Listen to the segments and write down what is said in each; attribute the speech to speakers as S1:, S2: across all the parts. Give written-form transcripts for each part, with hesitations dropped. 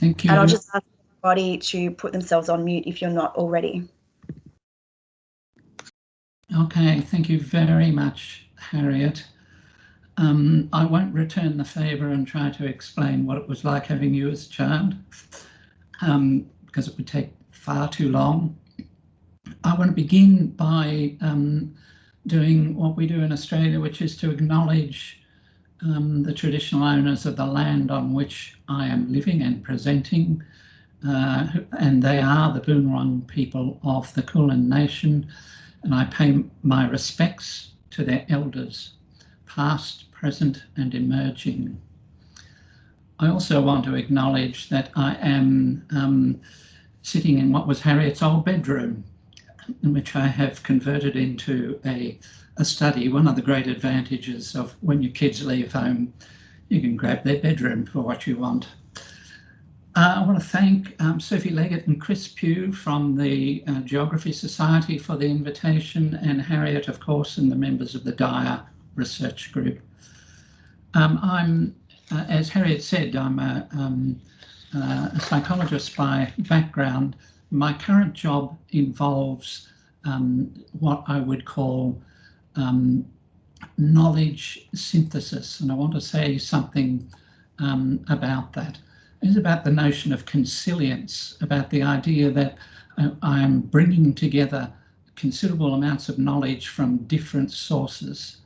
S1: Thank you.
S2: And I'll just ask everybody to put themselves on mute if you're not already.
S1: Okay, thank you very much, Harriet. I won't return the favour and try to explain what it was like having you as a child, because it would take far too long. I want to begin by doing what we do in Australia, which is to acknowledge the traditional owners of the land on which I am living and presenting, and they are the Boonwurrung people of the Kulin Nation, and I pay my respects to their elders, past, present and emerging. I also want to acknowledge that I am sitting in what was Harriet's old bedroom, in which I have converted into a study. One of the great advantages of when your kids leave home, you can grab their bedroom for what you want. I want to thank Sophie Leggett and Chris Pugh from the Geography Society for the invitation, and Harriet, of course, and the members of the Dyer Research Group. I'm, as Harriet said, I'm a psychologist by background. My current job involves what I would call knowledge synthesis, and I want to say something about that. It's about the notion of consilience, about the idea that I am bringing together considerable amounts of knowledge from different sources,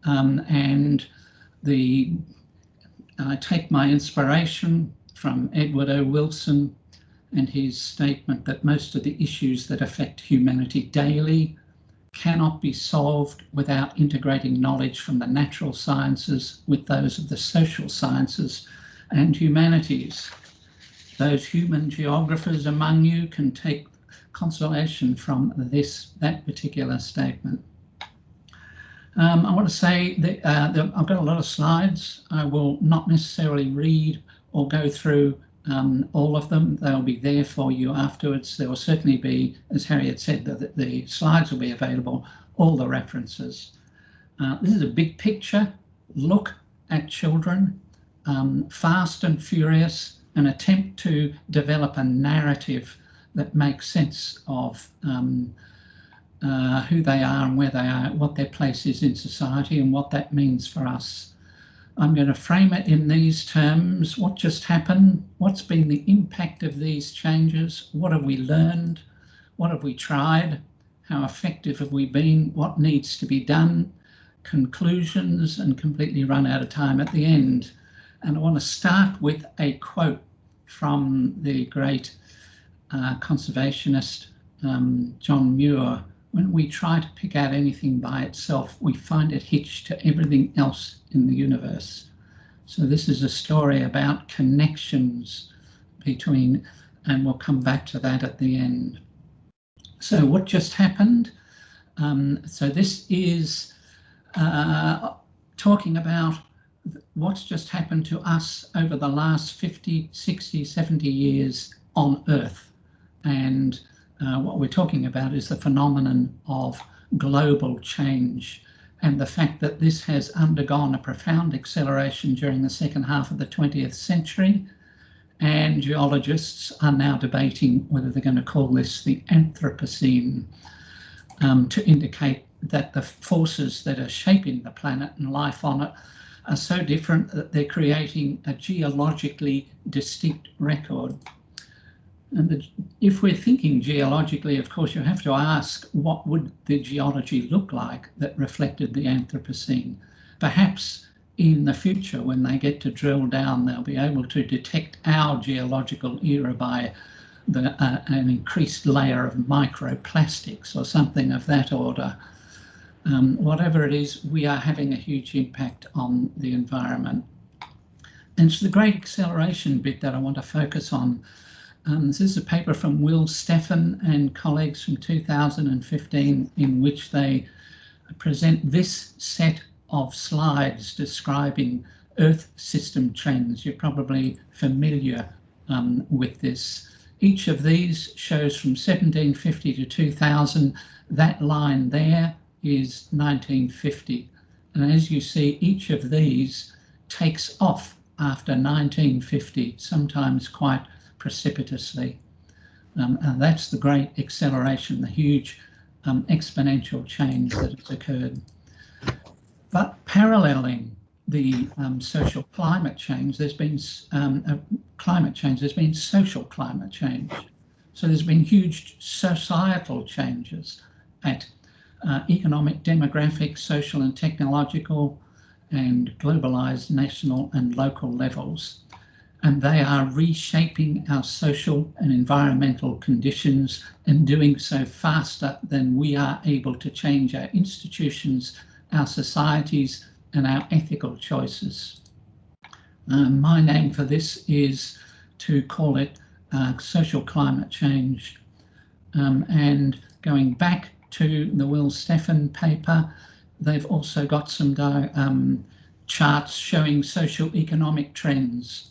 S1: and I take my inspiration from Edward O. Wilson and his statement that most of the issues that affect humanity daily cannot be solved without integrating knowledge from the natural sciences with those of the social sciences and humanities. Those human geographers among you can take consolation from that particular statement. I want to say that I've got a lot of slides. I will not necessarily read or go through all of them. They'll be there for you afterwards. There will certainly be, as Harriet said, the slides will be available, all the references. This is a big picture look at children, fast and furious, an attempt to develop a narrative that makes sense of who they are and where they are, what their place is in society and what that means for us. I'm going to frame it in these terms. What just happened? What's been the impact of these changes? What have we learned? What have we tried? How effective have we been? What needs to be done? Conclusions, and completely run out of time at the end. And I want to start with a quote from the great conservationist John Muir. When we try to pick out anything by itself, we find it hitched to everything else in the universe. So this is a story about connections between, and we'll come back to that at the end. So what just happened? So this is talking about what's just happened to us over the last 50, 60, 70 years on Earth. And what we're talking about is the phenomenon of global change and the fact that this has undergone a profound acceleration during the second half of the 20th century. And geologists are now debating whether they're going to call this the Anthropocene, to indicate that the forces that are shaping the planet and life on it are so different that they're creating a geologically distinct record. And if we're thinking geologically, of course, you have to ask, what would the geology look like that reflected the Anthropocene? Perhaps in the future, when they get to drill down, they'll be able to detect our geological era by an increased layer of microplastics or something of that order. Whatever it is, we are having a huge impact on the environment. And it's the great acceleration bit that I want to focus on. This is a paper from Will Steffen and colleagues from 2015, in which they present this set of slides describing Earth system trends. You're probably familiar with this. Each of these shows from 1750 to 2000. That line there is 1950. And as you see, each of these takes off after 1950, sometimes quite precipitously. And that's the great acceleration, the huge exponential change that has occurred. But paralleling the social climate change, there's been climate change, there's been social climate change. So there's been huge societal changes at economic, demographic, social and technological and globalised national and local levels. And they are reshaping our social and environmental conditions and doing so faster than we are able to change our institutions, our societies and our ethical choices. My name for this is to call it social climate change. And going back to the Will Steffen paper, they've also got some charts showing socio-economic trends.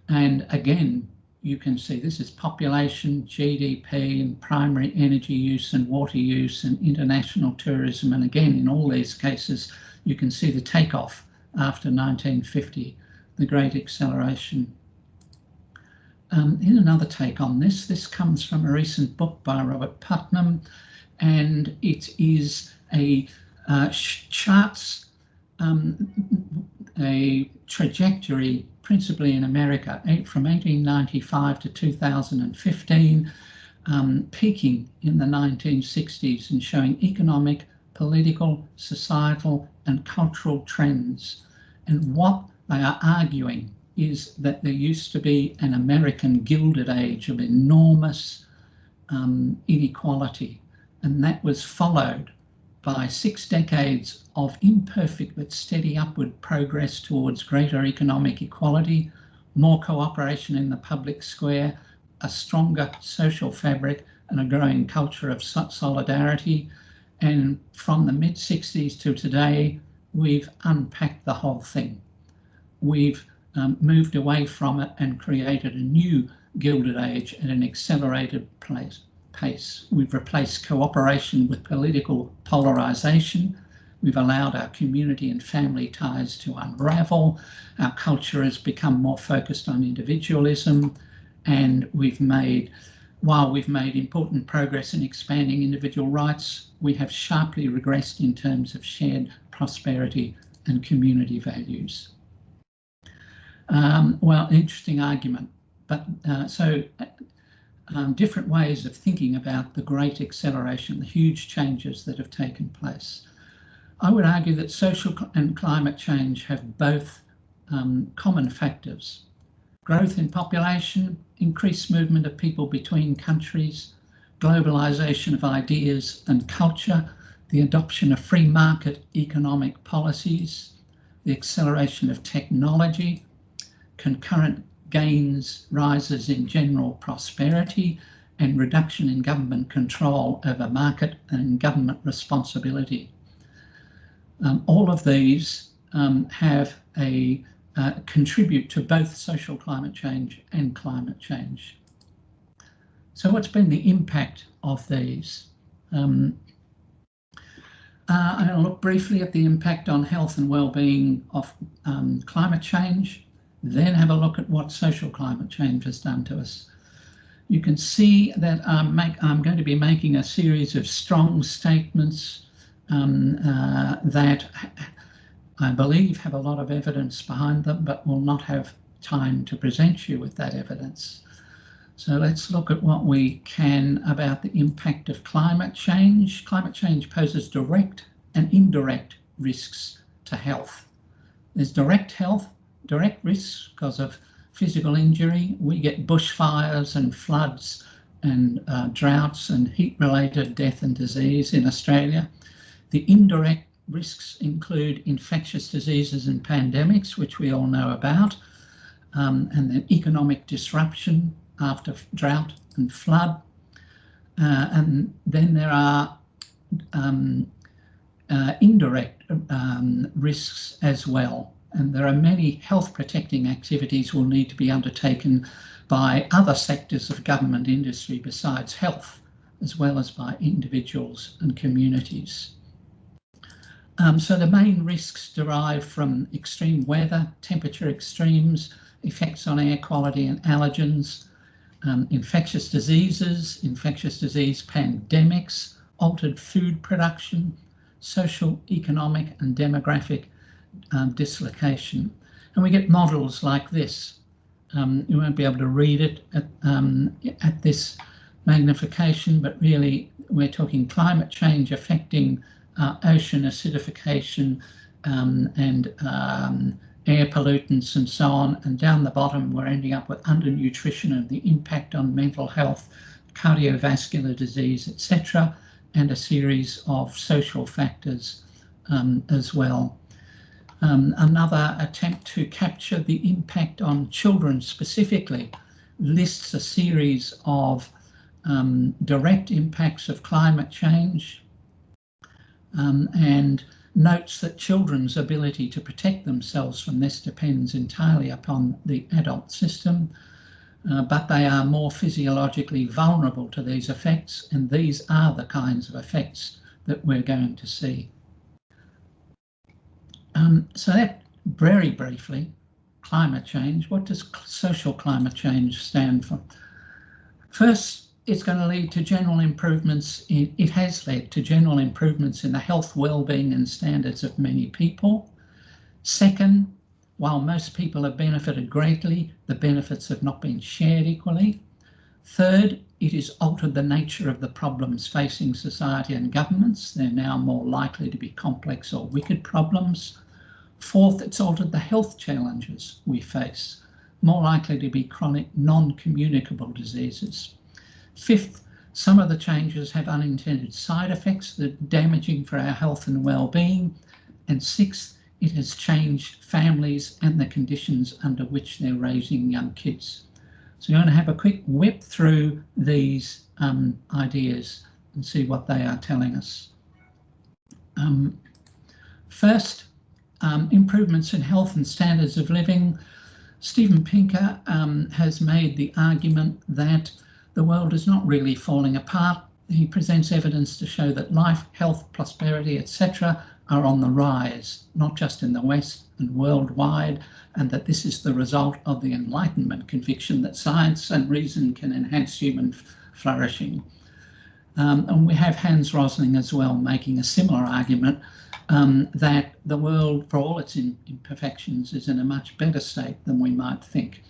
S1: And again, you can see this is population, GDP, and primary energy use and water use and international tourism. And again, in all these cases, you can see the takeoff after 1950, the great acceleration. In another take on this, this comes from a recent book by Robert Putnam, and it is a charts a trajectory principally in America from 1895 to 2015, peaking in the 1960s and showing economic, political, societal and cultural trends. And what they are arguing is that there used to be an American Gilded Age of enormous inequality, and that was followed by 6 decades of imperfect but steady upward progress towards greater economic equality, more cooperation in the public square, a stronger social fabric and a growing culture of solidarity. And from the mid-60s to today, we've unpacked the whole thing. We've moved away from it and created a new Gilded Age at an accelerated pace. We've replaced cooperation with political polarisation. We've allowed our community and family ties to unravel. Our culture has become more focused on individualism, and while we've made important progress in expanding individual rights, we have sharply regressed in terms of shared prosperity and community values. Well, interesting argument, but different ways of thinking about the great acceleration, the huge changes that have taken place. I would argue that social and climate change have both common factors. Growth in population, increased movement of people between countries, globalisation of ideas and culture, the adoption of free market economic policies, the acceleration of technology, concurrent gains, rises in general prosperity, and reduction in government control over market and government responsibility. All of these contribute to both social climate change and climate change. So what's been the impact of these? I'm going to look briefly at the impact on health and well-being of climate change, then have a look at what social climate change has done to us. You can see that I'm going to be making a series of strong statements that I believe have a lot of evidence behind them, but will not have time to present you with that evidence. So let's look at what we can about the impact of climate change. Climate change poses direct and indirect risks to health. There's direct risks because of physical injury. We get bushfires and floods and droughts and heat-related death and disease in Australia. The indirect risks include infectious diseases and pandemics, which we all know about, and then economic disruption after drought and flood. And then there are indirect risks as well. And there are many health protecting activities will need to be undertaken by other sectors of government industry besides health, as well as by individuals and communities. So the main risks derive from extreme weather, temperature extremes, effects on air quality and allergens, infectious diseases, infectious disease pandemics, altered food production, social, economic and demographic dislocation. And we get models like this. You won't be able to read it at this magnification, but really we're talking climate change affecting ocean acidification and air pollutants and so on, and down the bottom we're ending up with undernutrition and the impact on mental health, cardiovascular disease, etc., and a series of social factors as well. Another attempt to capture the impact on children specifically lists a series of direct impacts of climate change and notes that children's ability to protect themselves from this depends entirely upon the adult system, but they are more physiologically vulnerable to these effects, and these are the kinds of effects that we're going to see. So that very briefly, climate change. What does social climate change stand for? First, it's going to lead to general improvements. It has led to general improvements in the health, well-being and standards of many people. Second, while most people have benefited greatly, the benefits have not been shared equally. Third, it has altered the nature of the problems facing society and governments. They're now more likely to be complex or wicked problems. Fourth, it's altered the health challenges we face, more likely to be chronic non-communicable diseases. Fifth, some of the changes have unintended side effects that are damaging for our health and well-being. And sixth, it has changed families and the conditions under which they're raising young kids. So you're going to have a quick whip through these ideas and see what they are telling us. First, improvements in health and standards of living. Steven Pinker has made the argument that the world is not really falling apart. He presents evidence to show that life, health, prosperity, etc. are on the rise, not just in the West and worldwide, and that this is the result of the Enlightenment conviction that science and reason can enhance human flourishing. And we have Hans Rosling as well making a similar argument that the world, for all its imperfections, is in a much better state than we might think.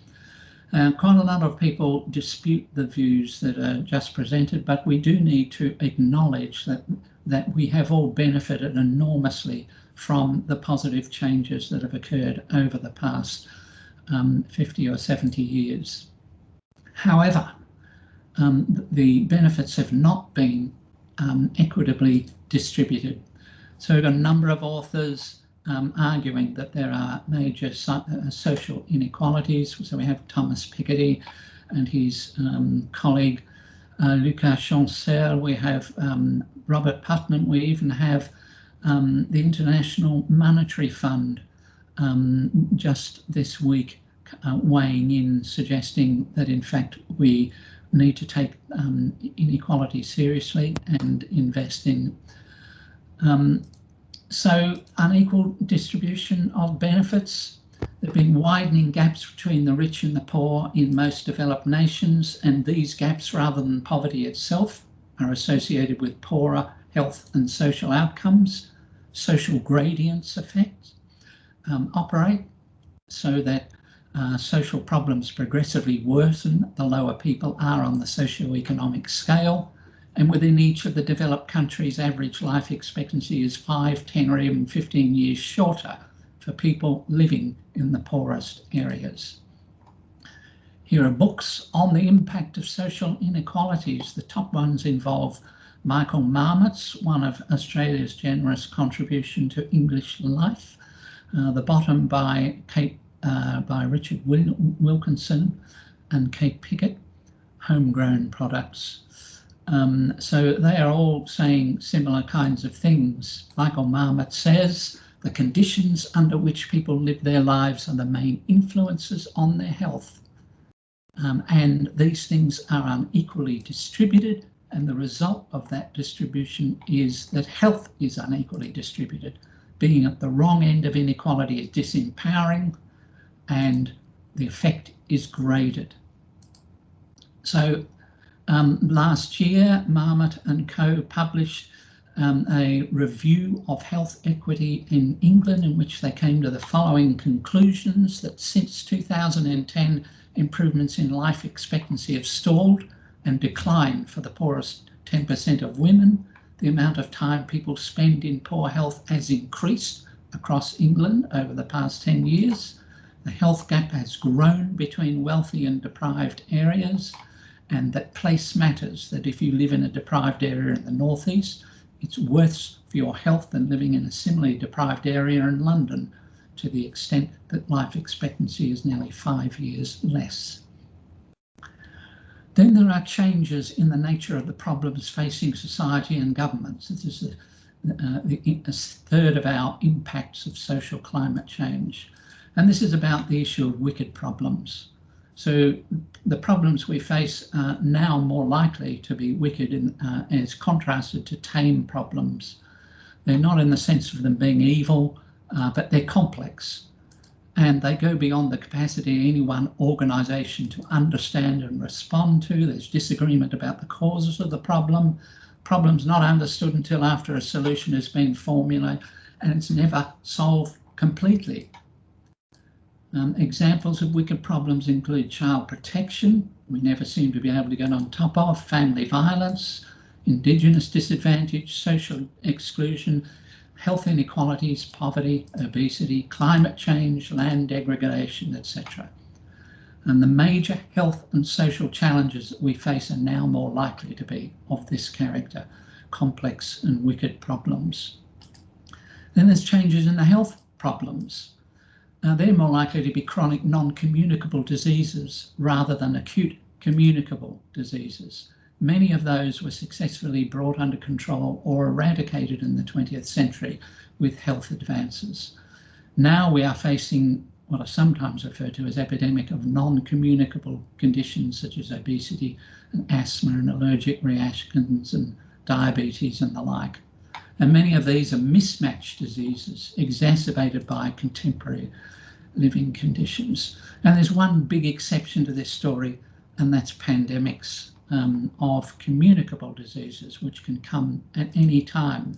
S1: Quite a lot of people dispute the views that are just presented, but we do need to acknowledge that we have all benefited enormously from the positive changes that have occurred over the past 50 or 70 years. However, the benefits have not been equitably distributed. So we've got a number of authors arguing that there are major social inequalities. So we have Thomas Piketty and his colleague Lucas Chancel, we have Robert Putnam, we even have the International Monetary Fund just this week weighing in, suggesting that in fact we need to take inequality seriously and invest in. So unequal distribution of benefits. There have been widening gaps between the rich and the poor in most developed nations, and these gaps, rather than poverty itself, are associated with poorer health and social outcomes. Social gradients effects operate so that social problems progressively worsen the lower people are on the socio-economic scale. And within each of the developed countries, average life expectancy is 5, 10 or even 15 years shorter for people living in the poorest areas. Here are books on the impact of social inequalities. The top ones involve Michael Marmot's, one of Australia's generous contribution to English life. The bottom by Richard Wilkinson and Kate Pickett, Homegrown Products. So they are all saying similar kinds of things. Michael Marmot says the conditions under which people live their lives are the main influences on their health. And these things are unequally distributed, and the result of that distribution is that health is unequally distributed. being at the wrong end of inequality is disempowering, and the effect is graded. So last year, Marmot and Co published a review of health equity in England, in which they came to the following conclusions: that since 2010, improvements in life expectancy have stalled and declined for the poorest 10% of women. The amount of time people spend in poor health has increased across England over the past 10 years. The health gap has grown between wealthy and deprived areas, and that place matters, that if you live in a deprived area in the northeast, it's worse for your health than living in a similarly deprived area in London, to the extent that life expectancy is nearly 5 years less. Then there are changes in the nature of the problems facing society and governments. This is a third of our impacts of social climate change. And this is about the issue of wicked problems. So the problems we face are now more likely to be wicked as contrasted to tame problems. They're not in the sense of them being evil, but they're complex, and they go beyond the capacity of any one organisation to understand and respond to. There's disagreement about the causes of the problem. Problem's not understood until after a solution has been formulated, and it's never solved completely. Examples of wicked problems include child protection, we never seem to be able to get on top of, family violence, Indigenous disadvantage, social exclusion, health inequalities, poverty, obesity, climate change, land degradation, etc. And the major health and social challenges that we face are now more likely to be of this character, complex and wicked problems. Then there's changes in the health problems. They're more likely to be chronic non-communicable diseases rather than acute communicable diseases. Many of those were successfully brought under control or eradicated in the 20th century with health advances. Now we are facing what are sometimes referred to as epidemic of non-communicable conditions such as obesity and asthma and allergic reactions and diabetes and the like. And many of these are mismatched diseases exacerbated by contemporary living conditions. And there's one big exception to this story, and that's pandemics of communicable diseases, which can come at any time.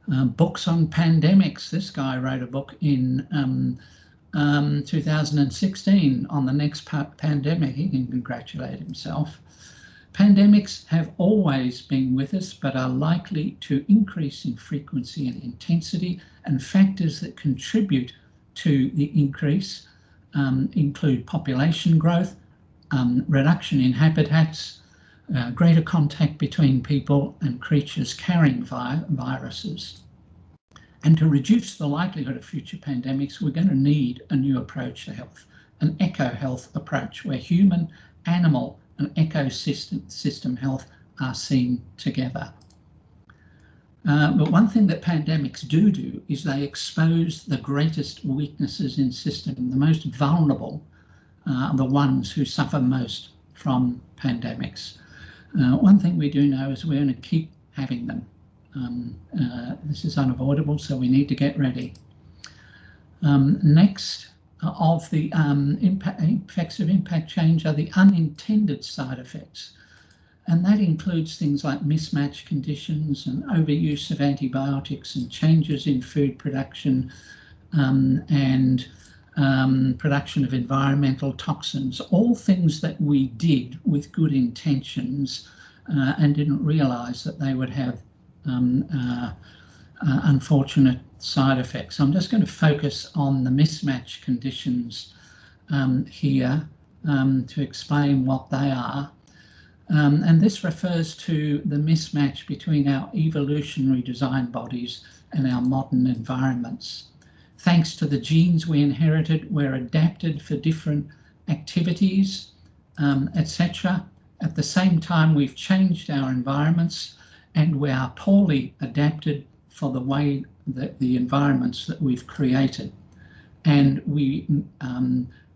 S1: Books on pandemics. This guy wrote a book in 2016 on the next pandemic. He can congratulate himself. Pandemics have always been with us, but are likely to increase in frequency and intensity, and factors that contribute to the increase include population growth, reduction in habitats, greater contact between people and creatures carrying viruses. And to reduce the likelihood of future pandemics, we're going to need a new approach to health, an eco-health approach where human, animal and ecosystem health are seen together. But one thing that pandemics do is they expose the greatest weaknesses in system. The most vulnerable are the ones who suffer most from pandemics. One thing we do know is we're going to keep having them. This is unavoidable, so we need to get ready. Next of the effects of impact change are the unintended side effects. And that includes things like mismatched conditions and overuse of antibiotics and changes in food production and production of environmental toxins, all things that we did with good intentions and didn't realise that they would have unfortunate side effects. I'm just going to focus on the mismatched conditions here to explain what they are. And this refers to the mismatch between our evolutionary design bodies and our modern environments. Thanks to the genes we inherited, we're adapted for different activities, etc. At the same time, we've changed our environments and we are poorly adapted for the way that the environments that we've created. And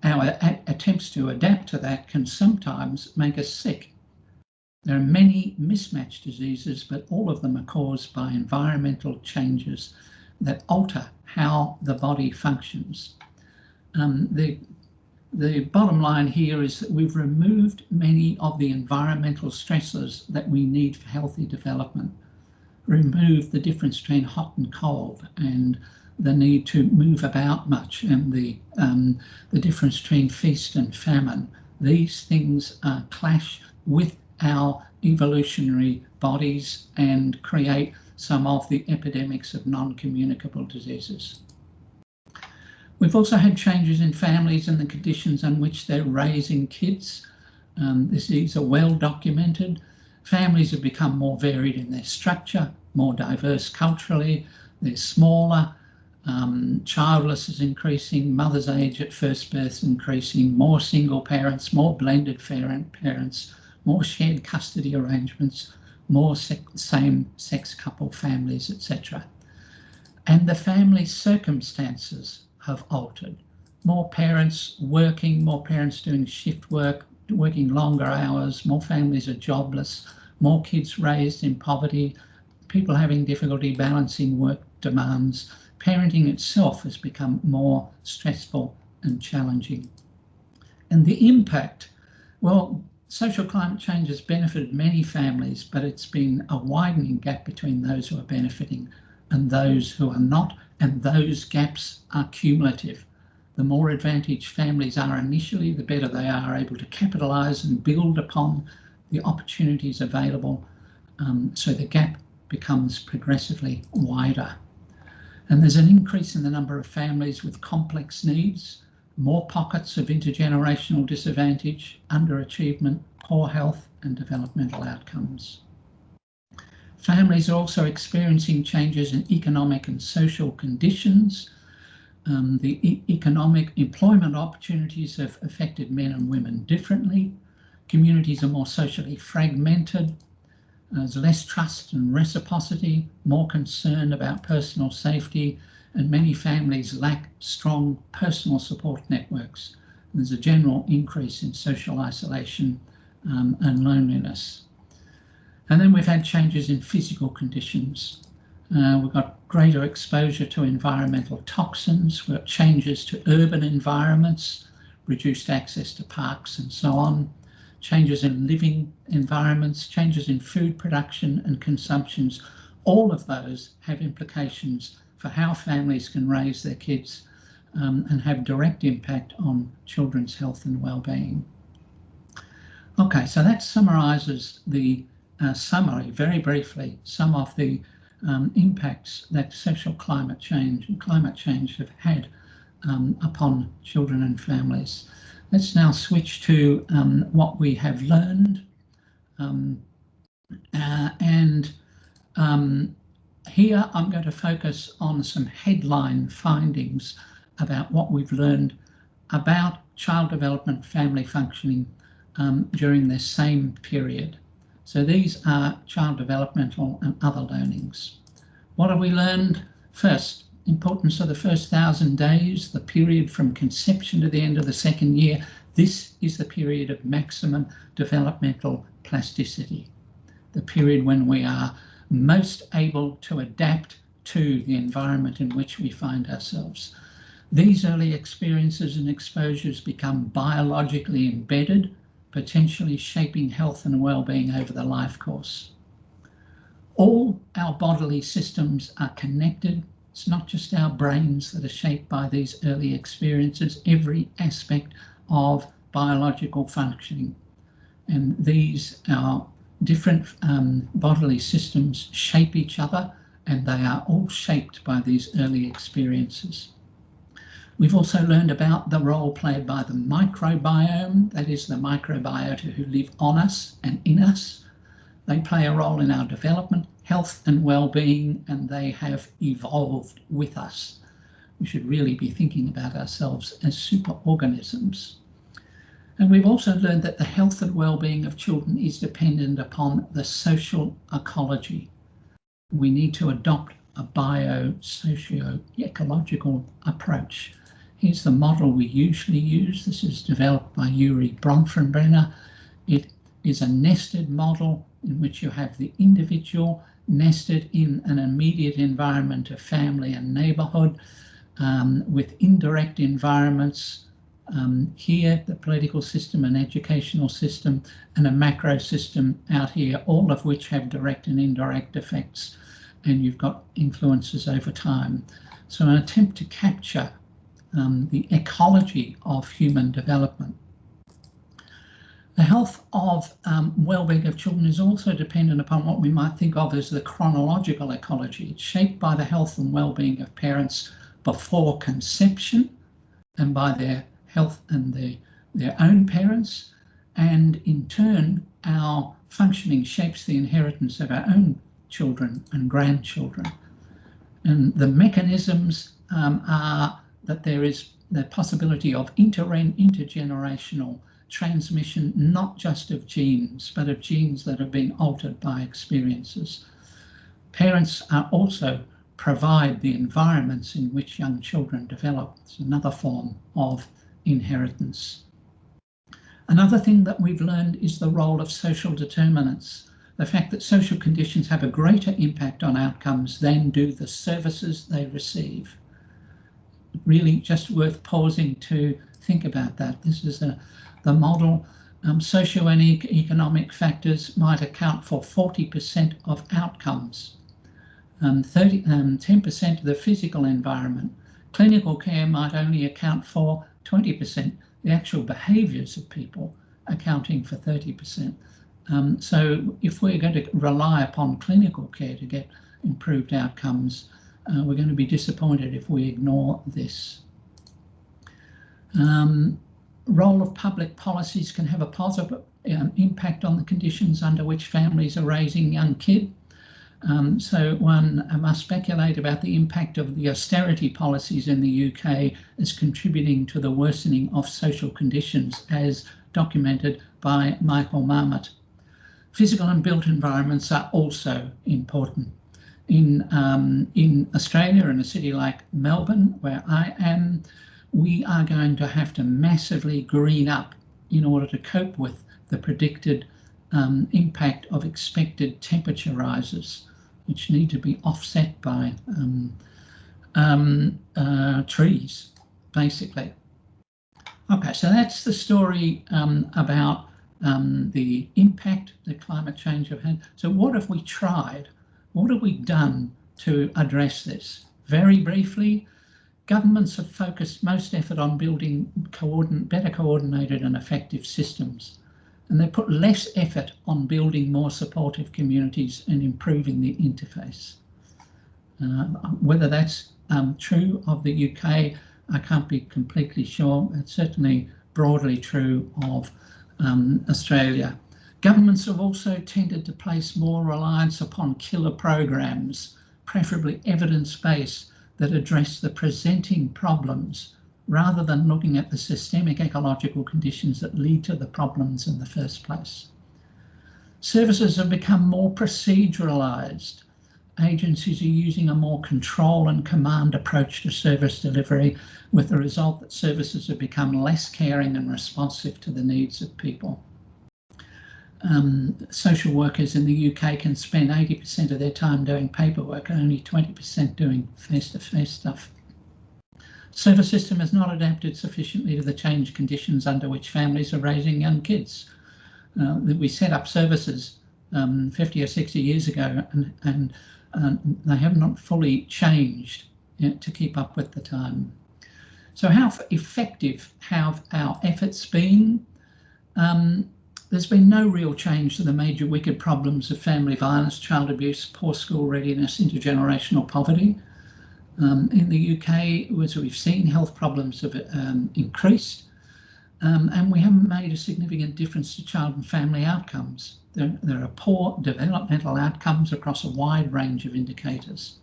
S1: our attempts to adapt to that can sometimes make us sick. There are many mismatched diseases, but all of them are caused by environmental changes that alter how the body functions. The bottom line here is that we've removed many of the environmental stresses that we need for healthy development, removed the difference between hot and cold and the need to move about much, and the difference between feast and famine. These things clash with our evolutionary bodies and create some of the epidemics of non-communicable diseases. We've also had changes in families and the conditions in which they're raising kids. These are well documented. Families have become more varied in their structure, more diverse culturally, they're smaller, childless is increasing, mother's age at first birth is increasing, more single parents, more blended parents, more shared custody arrangements, more same-sex couple families, etc. And the family circumstances have altered. More parents working, more parents doing shift work, working longer hours, more families are jobless, more kids raised in poverty, people having difficulty balancing work demands. Parenting itself has become more stressful and challenging. And the impact, well, social climate change has benefited many families, but it's been a widening gap between those who are benefiting and those who are not, and those gaps are cumulative. The more advantaged families are initially, the better they are able to capitalise and build upon the opportunities available, so the gap becomes progressively wider. And there's an increase in the number of families with complex needs, more pockets of intergenerational disadvantage, underachievement, poor health and developmental outcomes. Families are also experiencing changes in economic and social conditions. The economic employment opportunities have affected men and women differently. Communities are more socially fragmented. There's less trust and reciprocity, more concern about personal safety, and many families lack strong personal support networks. There's a general increase in social isolation and loneliness. And then we've had changes in physical conditions. We've got greater exposure to environmental toxins, we've got changes to urban environments, reduced access to parks and so on, changes in living environments, changes in food production and consumptions. All of those have implications for how families can raise their kids and have direct impact on children's health and well-being. Okay, so that summarises the summary, very briefly, some of the impacts that social climate change and climate change have had upon children and families. Let's now switch to what we have learned, here I'm going to focus on some headline findings about what we've learned about child development, family functioning during this same period. So these are child developmental and other learnings. What have we learned? First, importance of the first 1,000 days, the period from conception to the end of the second year. This is the period of maximum developmental plasticity, the period when we are most able to adapt to the environment in which we find ourselves. These early experiences and exposures become biologically embedded, potentially shaping health and well-being over the life course. All our bodily systems are connected. It's not just our brains that are shaped by these early experiences, every aspect of biological functioning. And these, our different bodily systems shape each other, and they are all shaped by these early experiences. We've also learned about the role played by the microbiome, that is the microbiota who live on us and in us. They play a role in our development, health and well-being, and they have evolved with us. We should really be thinking about ourselves as superorganisms. And we've also learned that the health and well-being of children is dependent upon the social ecology. We need to adopt a bio-socio-ecological approach. Here's the model we usually use. This is developed by Yuri Bronfenbrenner. It is a nested model in which you have the individual nested in an immediate environment of family and neighbourhood, with indirect environments here, the political system and educational system, and a macro system out here, all of which have direct and indirect effects, and you've got influences over time. So an attempt to capture the ecology of human development. The health of well-being of children is also dependent upon what we might think of as the chronological ecology. It's shaped by the health and well-being of parents before conception and by their health and their own parents, and in turn our functioning shapes the inheritance of our own children and grandchildren. And the mechanisms are that there is the possibility of intergenerational transmission, not just of genes, but of genes that have been altered by experiences. Parents are also provide the environments in which young children develop. It's another form of inheritance. Another thing that we've learned is the role of social determinants. The fact that social conditions have a greater impact on outcomes than do the services they receive. Really just worth pausing to think about that. This is the model. Socio and economic factors might account for 40% of outcomes, 10% of the physical environment. Clinical care might only account for 20%, the actual behaviours of people accounting for 30%. So if we're going to rely upon clinical care to get improved outcomes, we're going to be disappointed if we ignore this. Role of public policies can have a positive impact on the conditions under which families are raising young kids. So one must speculate about the impact of the austerity policies in the UK as contributing to the worsening of social conditions, as documented by Michael Marmot. Physical and built environments are also important. In Australia, in a city like Melbourne, where I am, we are going to have to massively green up in order to cope with the predicted impact of expected temperature rises, which need to be offset by trees, basically. Okay, so that's the story about the impact that climate change have had. So what have we tried? What have we done to address this? Very briefly, governments have focused most effort on building better coordinated and effective systems, and they put less effort on building more supportive communities and improving the interface. Whether that's true of the UK, I can't be completely sure. It's certainly broadly true of Australia. Governments have also tended to place more reliance upon killer programs, preferably evidence-based, that address the presenting problems rather than looking at the systemic ecological conditions that lead to the problems in the first place. Services have become more proceduralised. Agencies are using a more control and command approach to service delivery, with the result that services have become less caring and responsive to the needs of people. Social workers in the UK can spend 80% of their time doing paperwork and only 20% doing face-to-face stuff. Service system has not adapted sufficiently to the changed conditions under which families are raising young kids. We set up services 50 or 60 years ago, and they have not fully changed to keep up with the time. So how effective have our efforts been? There's been no real change to the major wicked problems of family violence, child abuse, poor school readiness, intergenerational poverty. In the UK, as we've seen, health problems have increased, and we haven't made a significant difference to child and family outcomes. There are poor developmental outcomes across a wide range of indicators,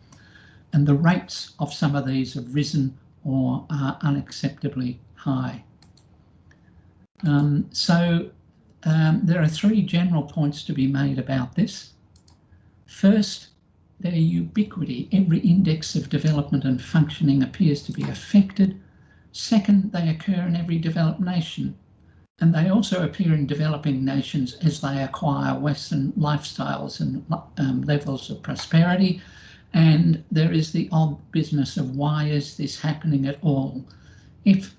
S1: and the rates of some of these have risen or are unacceptably high. There are three general points to be made about this. First, their ubiquity. Every index of development and functioning appears to be affected. Second, they occur in every developed nation. And they also appear in developing nations as they acquire Western lifestyles and levels of prosperity. And there is the odd business of why is this happening at all? If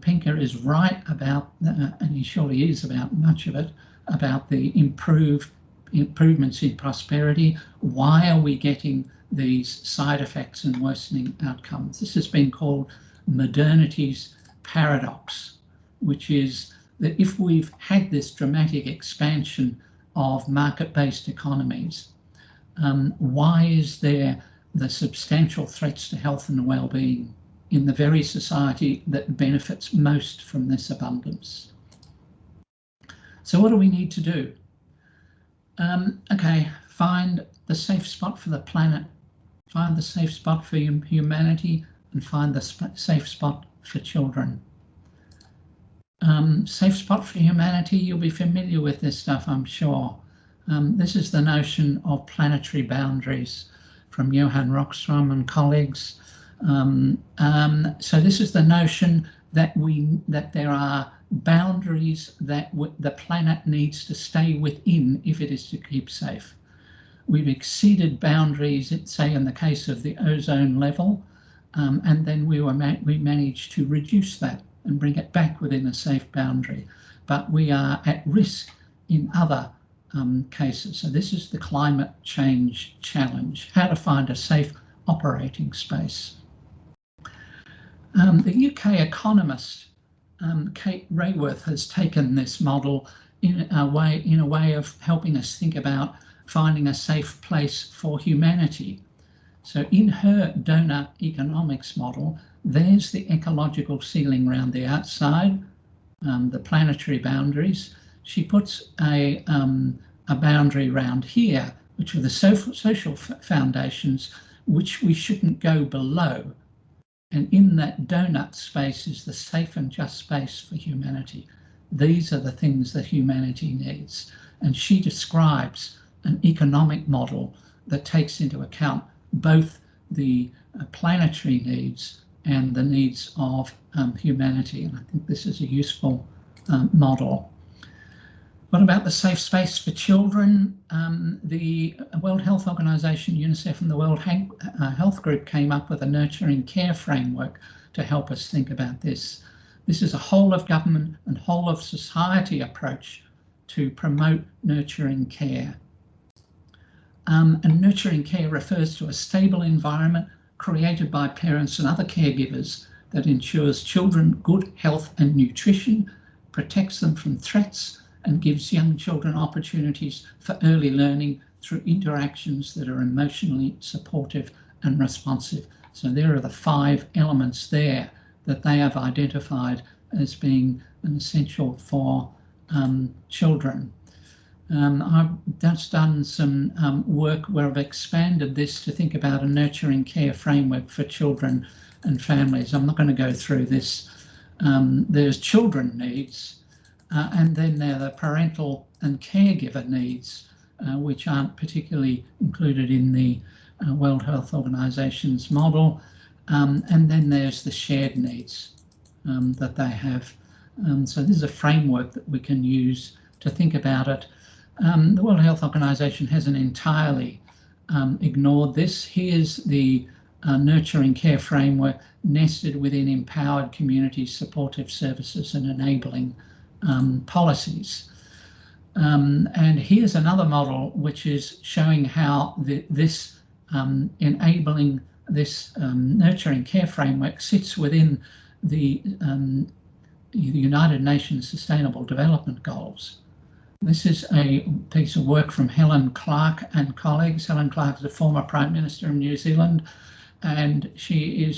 S1: Pinker is right about, and he surely is about much of it, about the improvements in prosperity, why are we getting these side effects and worsening outcomes? This has been called modernity's paradox, which is that if we've had this dramatic expansion of market-based economies, why is there the substantial threats to health and well-being in the very society that benefits most from this abundance? So what do we need to do? Okay, find the safe spot for the planet, find the safe spot for humanity, and find the safe spot for children. Safe spot for humanity, you'll be familiar with this stuff, I'm sure. This is the notion of planetary boundaries from Johan Rockström and colleagues. So this is the notion that there are boundaries that the planet needs to stay within if it is to keep safe. We've exceeded boundaries, say in the case of the ozone level, and then we managed to reduce that and bring it back within a safe boundary. But we are at risk in other cases. So this is the climate change challenge, how to find a safe operating space. The UK economist Kate Raworth has taken this model in a way of helping us think about finding a safe place for humanity. So in her donut economics model, there's the ecological ceiling around the outside, the planetary boundaries. She puts a boundary around here, which are the social foundations, which we shouldn't go below. And in that donut space is the safe and just space for humanity. These are the things that humanity needs. And she describes an economic model that takes into account both the planetary needs and the needs of humanity. And I think this is a useful model. What about the safe space for children? The World Health Organization, UNICEF, and the World Health Group came up with a nurturing care framework to help us think about this. This is a whole of government and whole of society approach to promote nurturing care. And nurturing care refers to a stable environment created by parents and other caregivers that ensures children good health and nutrition, protects them from threats, and gives young children opportunities for early learning through interactions that are emotionally supportive and responsive. So there are the 5 elements there that they have identified as being an essential for children. I've just done some work where I've expanded this to think about a nurturing care framework for children and families. I'm not going to go through this. There's children needs, and then there are the parental and caregiver needs, which aren't particularly included in the World Health Organization's model. And then there's the shared needs that they have. So this is a framework that we can use to think about it. The World Health Organization hasn't entirely ignored this. Here's the nurturing care framework nested within empowered communities, supportive services, and enabling policies. And here's another model which is showing how this enabling this nurturing care framework sits within the United Nations Sustainable Development Goals. This is a piece of work from Helen Clark and colleagues. Helen Clark is a former Prime Minister of New Zealand, and she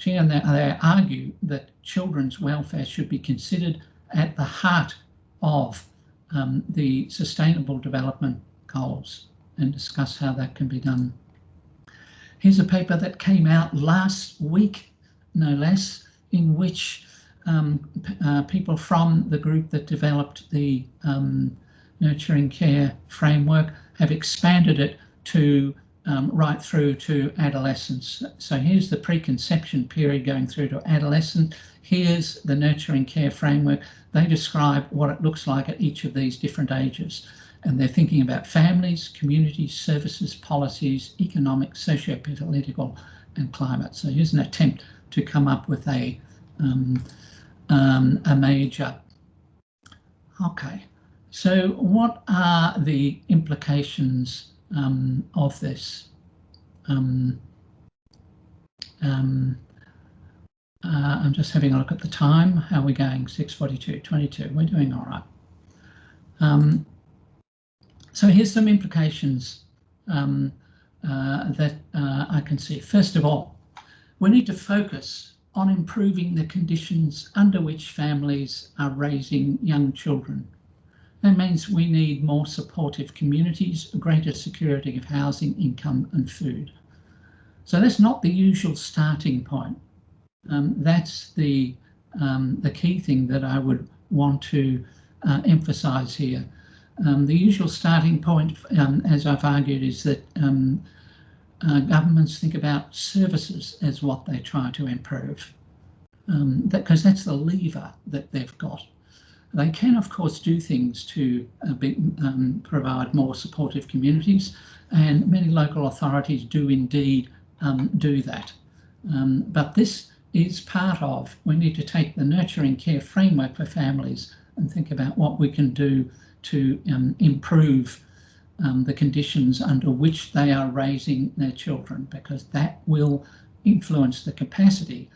S1: and they argue that children's welfare should be considered at the heart of the Sustainable Development Goals and discuss how that can be done. Here's a paper that came out last week, no less, in which people from the group that developed the nurturing care framework have expanded it to right through to adolescence. So here's the preconception period going through to adolescent. here's the nurturing care framework. They describe what it looks like at each of these different ages. And they're thinking about families, communities, services, policies, economic, socio-political, and climate. So here's an attempt to come up with a major. Okay, so what are the implications of this? I'm just having a look at the time. How are we going? 6:42, 22. We're doing all right. So here's some implications that I can see. First of all, we need to focus on improving the conditions under which families are raising young children. That means we need more supportive communities, greater security of housing, income and food. So that's not the usual starting point. That's the key thing that I would want to emphasise here. The usual starting point, as I've argued, is that governments think about services as what they try to improve, because that's the lever that they've got. They can, of course, do things to provide more supportive communities, and many local authorities do indeed do that. But this is part of, we need to take the nurturing care framework for families and think about what we can do to improve the conditions under which they are raising their children, because that will influence the capacity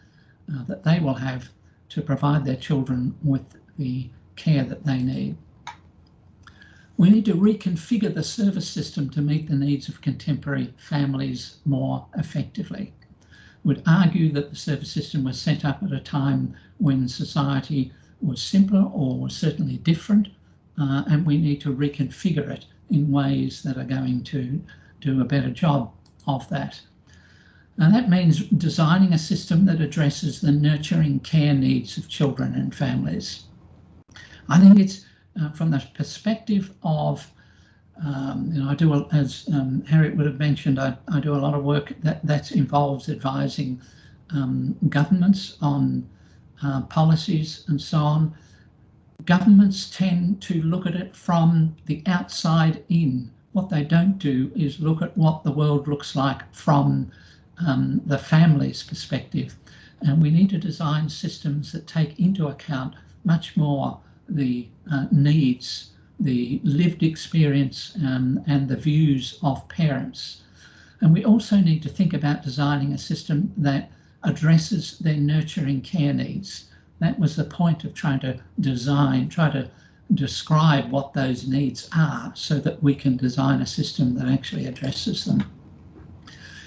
S1: that they will have to provide their children with the care that they need. We need to reconfigure the service system to meet the needs of contemporary families more effectively. Would argue that the service system was set up at a time when society was simpler or was certainly different, and we need to reconfigure it in ways that are going to do a better job of that. And that means designing a system that addresses the nurturing care needs of children and families. I think it's from the perspective of, I do, as Harriet would have mentioned, I do a lot of work that involves advising governments on policies and so on. Governments tend to look at it from the outside in. What they don't do is look at what the world looks like from the family's perspective. And we need to design systems that take into account much more the needs, the lived experience and the views of parents. And we also need to think about designing a system that addresses their nurturing care needs. That was the point of trying to design, try to describe what those needs are so that we can design a system that actually addresses them.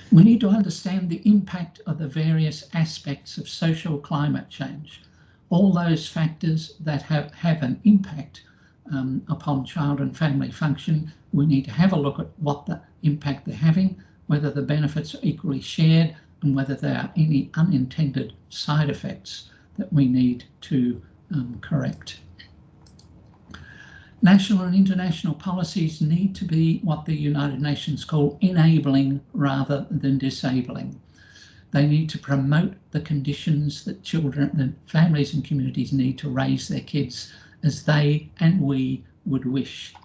S1: We need to understand the impact of the various aspects of social climate change. All those factors that have an impact upon child and family function, we need to have a look at what the impact they're having, whether the benefits are equally shared, and whether there are any unintended side effects that we need to correct. National and international policies need to be what the United Nations call enabling rather than disabling. They need to promote the conditions that children, that families and communities need to raise their kids as they and we would wish.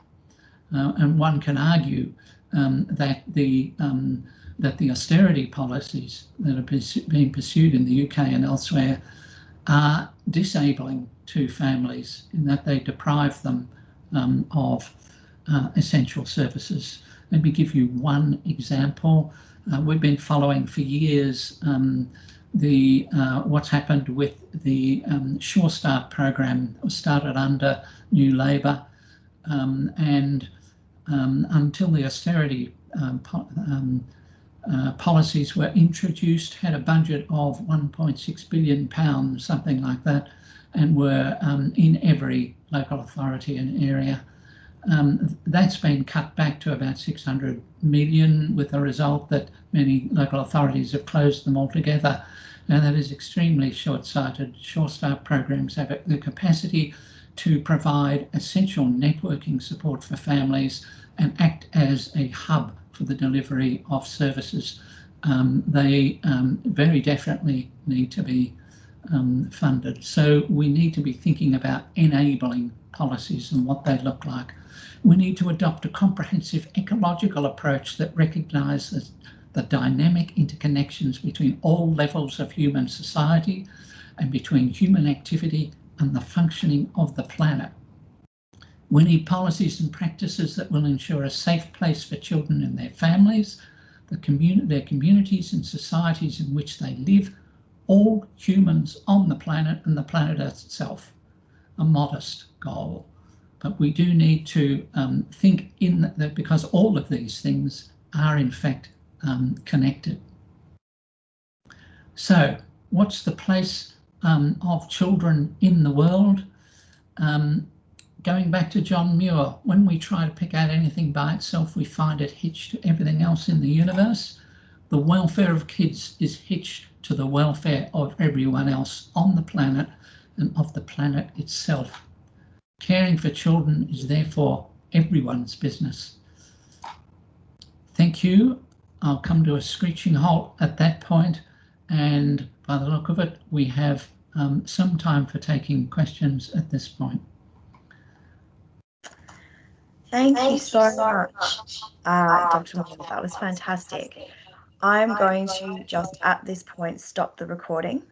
S1: And one can argue that the austerity policies that are being pursued in the UK and elsewhere are disabling to families in that they deprive them of essential services. Let me give you one example. We've been following for years what's happened with the Sure Start program that was started under New Labour, and until the austerity policies were introduced, had a budget of £1.6 billion, something like that, and were in every local authority and area. That's been cut back to about 600 million, with the result that many local authorities have closed them altogether. Now that is extremely short-sighted. Sure Start programs have the capacity to provide essential networking support for families and act as a hub for the delivery of services. They very definitely need to be funded. So we need to be thinking about enabling policies and what they look like. We need to adopt a comprehensive ecological approach that recognises the dynamic interconnections between all levels of human society and between human activity and the functioning of the planet. We need policies and practices that will ensure a safe place for children and their families, their communities and societies in which they live, all humans on the planet and the planet itself. A modest goal. But we do need to think in that, because all of these things are in fact connected. So what's the place of children in the world? Going back to John Muir, when we try to pick out anything by itself, we find it hitched to everything else in the universe. The welfare of kids is hitched to the welfare of everyone else on the planet and of the planet itself. Caring for children is therefore everyone's business. Thank you. I'll come to a screeching halt at that point, and by the look of it, we have some time for taking questions at this point.
S2: Thank you so much, Dr. Moore. That was fantastic. I'm going to just at this point stop the recording.